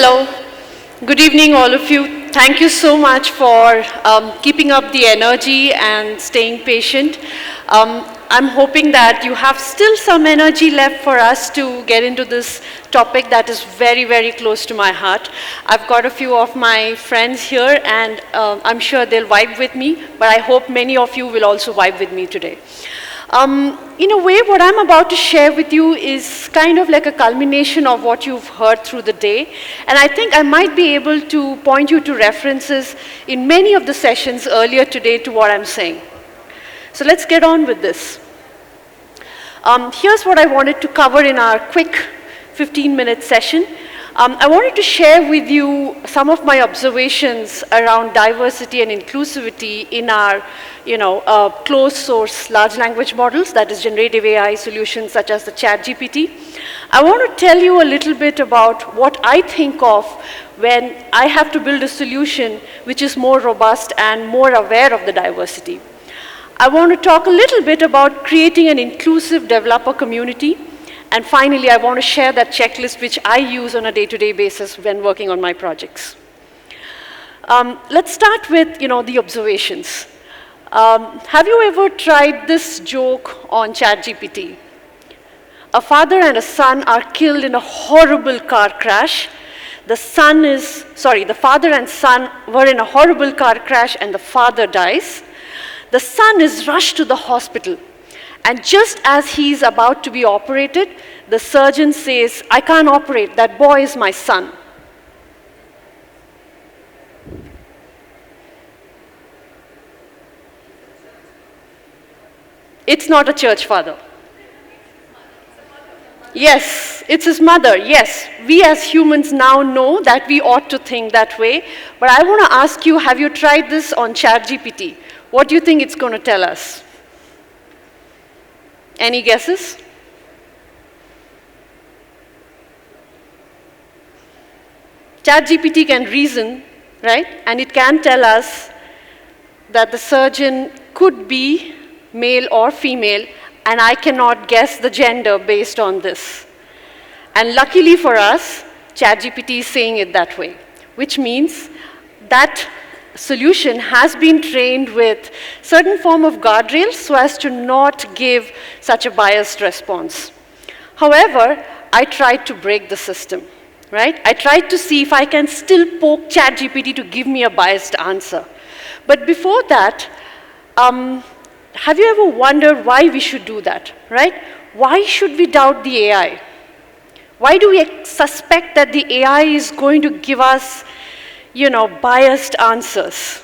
Hello. Good evening, all of you. Thank you so much for keeping up the energy and staying patient. I'm hoping that you have still some energy left for us to get into this topic that is very, very close to my heart. I've got a few of my friends here, and I'm sure they'll vibe with me, but I hope many of you will also vibe with me today. In a way, what I'm about to share with you is kind of like a culmination of what you've heard through the day. And I think I might be able to point you to references in many of the sessions earlier today to what I'm saying. So let's get on with this. Here's what I wanted to cover in our quick 15-minute session. I wanted to share with you some of my observations around diversity and inclusivity in our closed source large language models, that is generative AI solutions such as the ChatGPT. I want to tell you a little bit about what I think of when I have to build a solution which is more robust and more aware of the diversity. I want to talk a little bit about creating an inclusive developer community. And finally, I want to share that checklist which I use on a day-to-day basis when working on my projects. Let's start with the observations. Have you ever tried this joke on ChatGPT? A father and a son are killed in a horrible car crash. The father and son were in a horrible car crash and the father dies. The son is rushed to the hospital. And just as he's about to be operated, the surgeon says, "I can't operate, that boy is my son." It's not a church father. Yes, it's his mother, yes. We as humans now know that we ought to think that way. But I want to ask you, have you tried this on ChatGPT? What do you think it's going to tell us? Any guesses? ChatGPT can reason, right? And it can tell us that the surgeon could be male or female, and I cannot guess the gender based on this. And luckily for us, ChatGPT is saying it that way, which means that solution has been trained with certain form of guardrails so as to not give such a biased response. However, I tried to break the system, right? I tried to see if I can still poke ChatGPT to give me a biased answer. But before that, have you ever wondered why we should do that, right? Why should we doubt the AI? Why do we suspect that the AI is going to give us biased answers?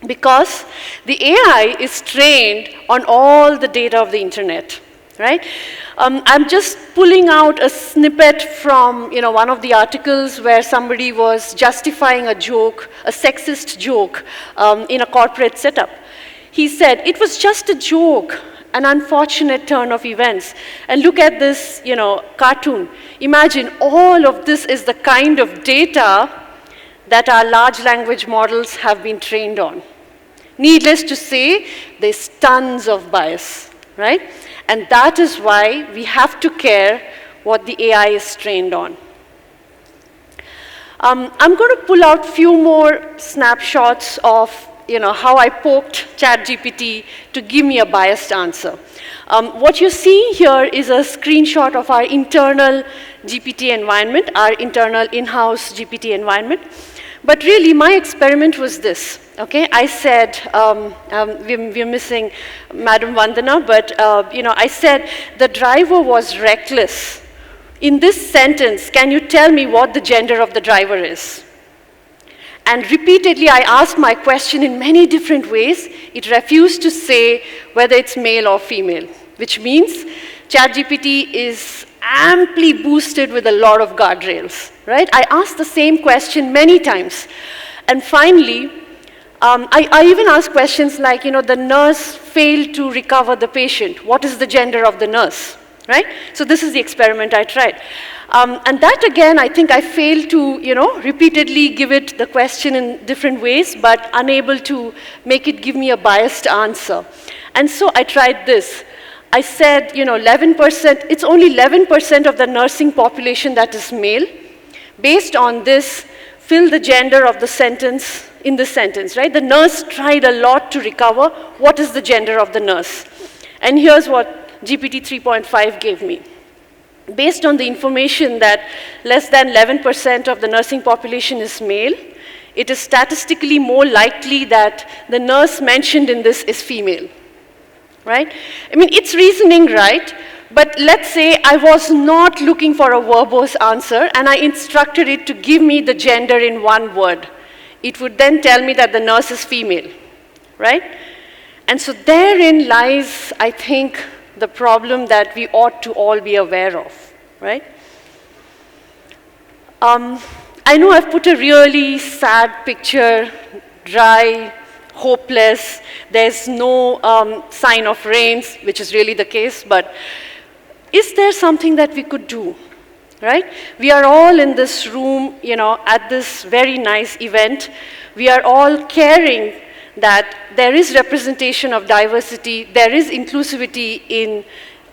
Because the AI is trained on all the data of the internet, right? I'm just pulling out a snippet from one of the articles where somebody was justifying a joke, a sexist joke in a corporate setup. He said, "It was just a joke, an unfortunate turn of events. And look at this, cartoon. Imagine all of this is the kind of data that our large language models have been trained on." Needless to say, there's tons of bias, right? And that is why we have to care what the AI is trained on. I'm going to pull out a few more snapshots of how I poked ChatGPT to give me a biased answer. What you're seeing here is a screenshot of our internal GPT environment, our internal in-house GPT environment. But really, my experiment was this, okay? I said, we're missing Madam Vandana, but I said, "The driver was reckless. In this sentence, can you tell me what the gender of the driver is?" And repeatedly, I asked my question in many different ways. It refused to say whether it's male or female, which means ChatGPT is amply boosted with a lot of guardrails, right? I asked the same question many times. And finally, I even asked questions like, the nurse failed to recover the patient. What is the gender of the nurse, right? So this is the experiment I tried. And that, again, I think I failed to, repeatedly give it the question in different ways, but unable to make it give me a biased answer. And so I tried this. I said, 11%, it's only 11% of the nursing population that is male, Based on this, fill the gender of the sentence in this sentence, right? The nurse tried a lot to recover. What is the gender of the nurse? And here's what GPT 3.5 gave me. Based on the information that less than 11% of the nursing population is male, it is statistically more likely that the nurse mentioned in this is female, right? I mean, it's reasoning right, but let's say I was not looking for a verbose answer and I instructed it to give me the gender in one word. It would then tell me that the nurse is female, right? And so therein lies, I think, the problem that we ought to all be aware of, right? I know I've put a really sad picture, dry, hopeless, there's no sign of rains, which is really the case, but is there something that we could do, right? We are all in this room, at this very nice event. We are all caring that there is representation of diversity, there is inclusivity in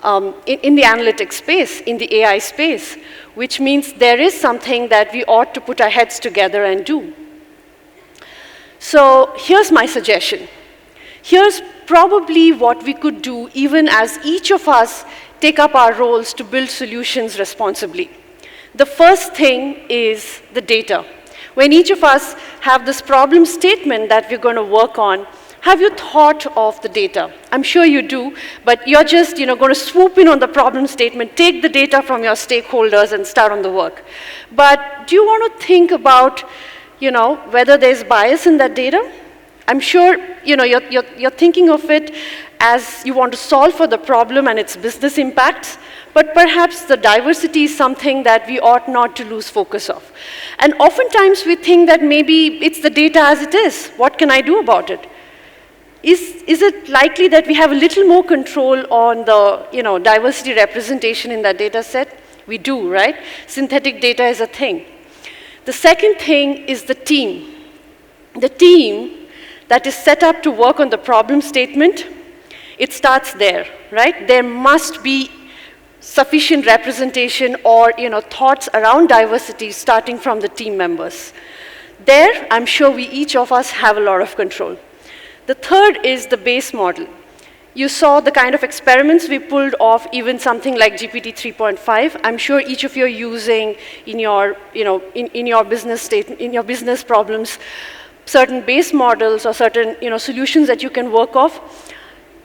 the analytics space, in the AI space, which means there is something that we ought to put our heads together and do. So here's my suggestion. Here's probably what we could do even as each of us take up our roles to build solutions responsibly. The first thing is the data. When each of us have this problem statement that we're going to work on, have you thought of the data? I'm sure you do, but you're just going to swoop in on the problem statement, take the data from your stakeholders and start on the work. But do you want to think about whether there's bias in that data? I'm sure you're thinking of it as you want to solve for the problem and its business impacts, but perhaps the diversity is something that we ought not to lose focus of. And oftentimes we think that maybe it's the data as it is. What can I do about it? Is it likely that we have a little more control on the diversity representation in that data set? We do, right? Synthetic data is a thing. The second thing is the team. The team that is set up to work on the problem statement, it starts there, right? There must be sufficient representation or thoughts around diversity starting from the team members. There, I'm sure each of us have a lot of control. The third is the base model. You saw the kind of experiments we pulled off, even something like GPT 3.5. I'm sure each of you are using in your, in your business statement, in your business problems, certain base models or certain, solutions that you can work off.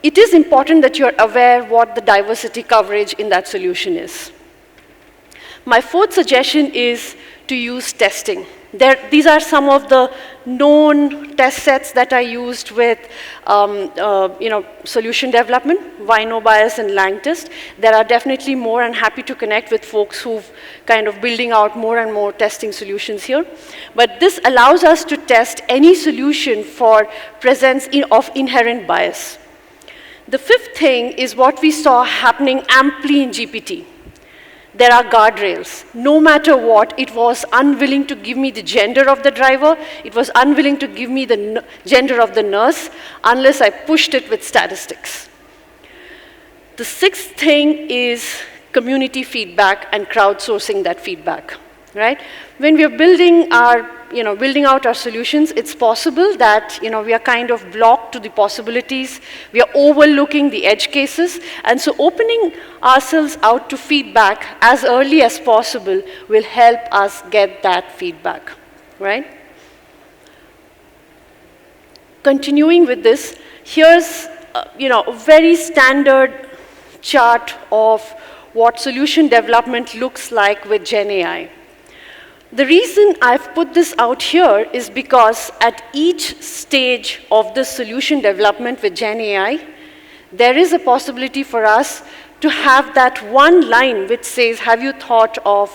It is important that you're aware what the diversity coverage in that solution is. My fourth suggestion is to use testing. These are some of the known test sets that are used with solution development, Wino bias and LangTest. There are definitely more, and happy to connect with folks who've kind of building out more and more testing solutions here. But this allows us to test any solution for presence of inherent bias. The fifth thing is what we saw happening amply in GPT. There are guardrails. No matter what, it was unwilling to give me the gender of the driver. It was unwilling to give me the gender of the nurse unless I pushed it with statistics. The sixth thing is community feedback and crowdsourcing that feedback, right? When we are building out our solutions, it's possible that we are kind of blocked to the possibilities. We are overlooking the edge cases, and so opening ourselves out to feedback as early as possible will help us get that feedback, right? Continuing with this, here's a very standard chart of what solution development looks like with GenAI. The reason I've put this out here is because at each stage of the solution development with GenAI, there is a possibility for us to have that one line which says, have you thought of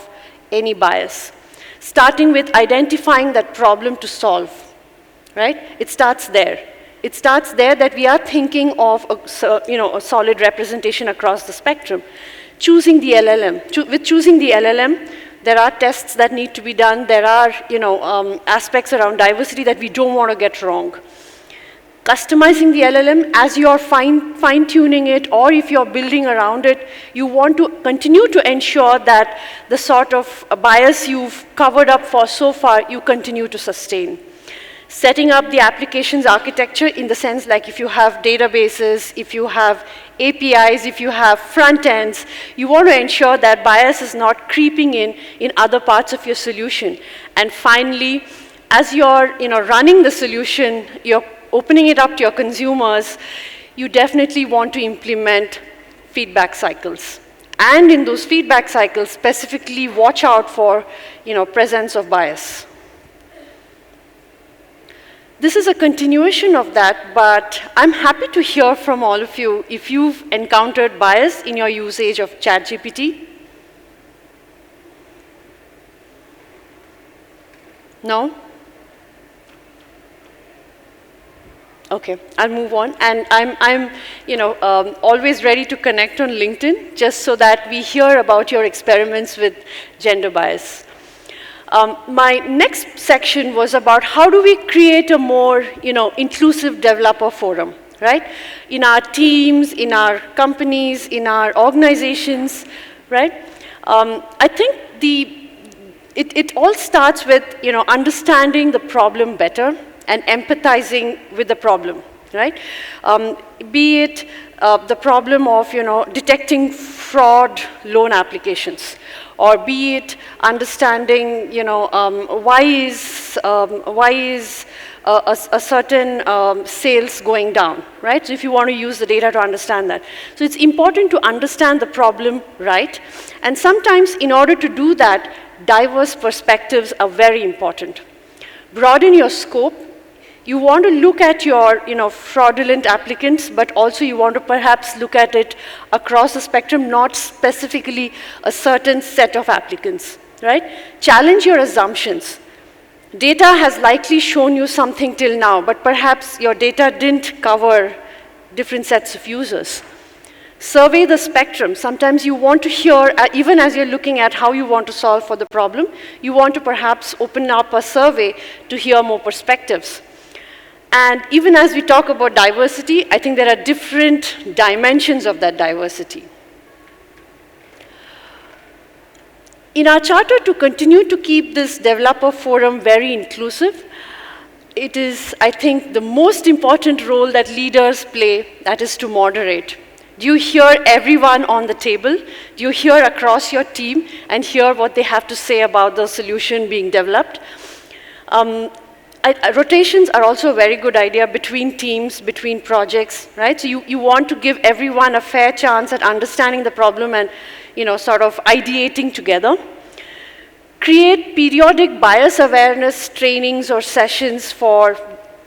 any bias? Starting with identifying that problem to solve, right? It starts there. It starts there that we are thinking of a solid representation across the spectrum. Choosing the LLM. With choosing the LLM, there are tests that need to be done. There are aspects around diversity that we don't want to get wrong. Customizing the LLM as you're fine-tuning it, or if you're building around it, you want to continue to ensure that the sort of bias you've covered up for so far, you continue to sustain. Setting up the applications architecture in the sense like if you have databases, if you have APIs, if you have front ends, you want to ensure that bias is not creeping in other parts of your solution. And finally, as you're running the solution, you're opening it up to your consumers, you definitely want to implement feedback cycles. And in those feedback cycles, specifically watch out for presence of bias. This is a continuation of that, but I'm happy to hear from all of you if you've encountered bias in your usage of ChatGPT. No? Okay, I'll move on. And I'm always ready to connect on LinkedIn, just so that we hear about your experiments with gender bias. My next section was about how do we create a more, inclusive developer forum, right? In our teams, in our companies, in our organizations, right? I think it all starts with, understanding the problem better and empathizing with the problem, right? Be it the problem of, detecting fraud loan applications, or be it understanding, why is a certain sales going down, right? So if you want to use the data to understand that. So it's important to understand the problem right, and sometimes in order to do that, diverse perspectives are very important. Broaden your scope. You want to look at your, fraudulent applicants, but also you want to perhaps look at it across the spectrum, not specifically a certain set of applicants, right? Challenge your assumptions. Data has likely shown you something till now, but perhaps your data didn't cover different sets of users. Survey the spectrum. Sometimes you want to hear, even as you're looking at how you want to solve for the problem, you want to perhaps open up a survey to hear more perspectives. And even as we talk about diversity, I think there are different dimensions of that diversity. In our charter, to continue to keep this developer forum very inclusive, it is, I think, the most important role that leaders play, that is to moderate. Do you hear everyone on the table? Do you hear across your team and hear what they have to say about the solution being developed? Rotations are also a very good idea between teams, between projects, right? So you want to give everyone a fair chance at understanding the problem and, sort of ideating together. Create periodic bias awareness trainings or sessions for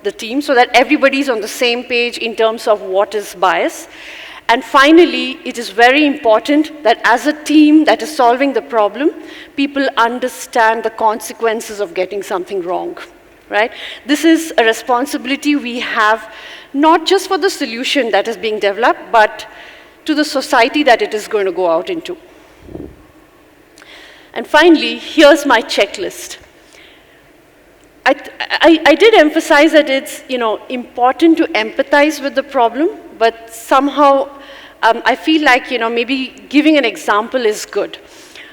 the team so that everybody's on the same page in terms of what is bias. And finally, it is very important that as a team that is solving the problem, people understand the consequences of getting something wrong. Right? This is a responsibility we have, not just for the solution that is being developed, but to the society that it is going to go out into. And finally, here's my checklist. I did emphasize that it's important to empathize with the problem, but somehow I feel like maybe giving an example is good.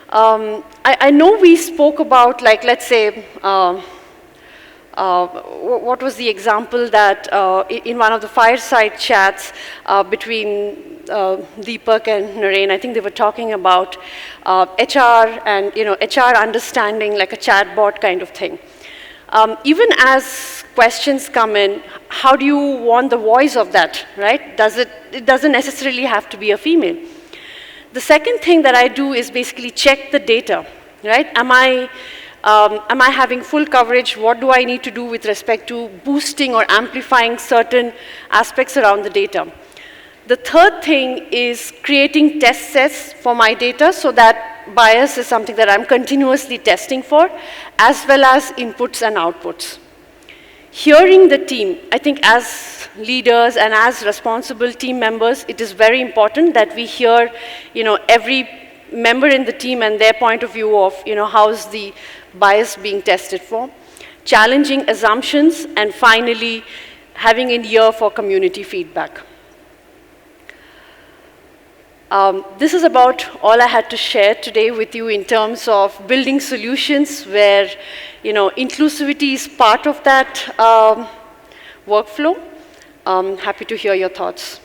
I know we spoke about, like, let's say, what was the example that in one of the fireside chats between Deepak and Naren, I think they were talking about HR and HR understanding like a chatbot kind of thing. Even as questions come in, how do you want the voice of that, right? It doesn't necessarily have to be a female. The second thing that I do is basically check the data, right? Am I having full coverage? What do I need to do with respect to boosting or amplifying certain aspects around the data? The third thing is creating test sets for my data so that bias is something that I'm continuously testing for, as well as inputs and outputs. Hearing the team, I think as leaders and as responsible team members, it is very important that we hear, every member in the team and their point of view of, how's the bias being tested for, challenging assumptions, and finally, having an ear for community feedback. This is about all I had to share today with you in terms of building solutions where, inclusivity is part of that workflow. Happy to hear your thoughts.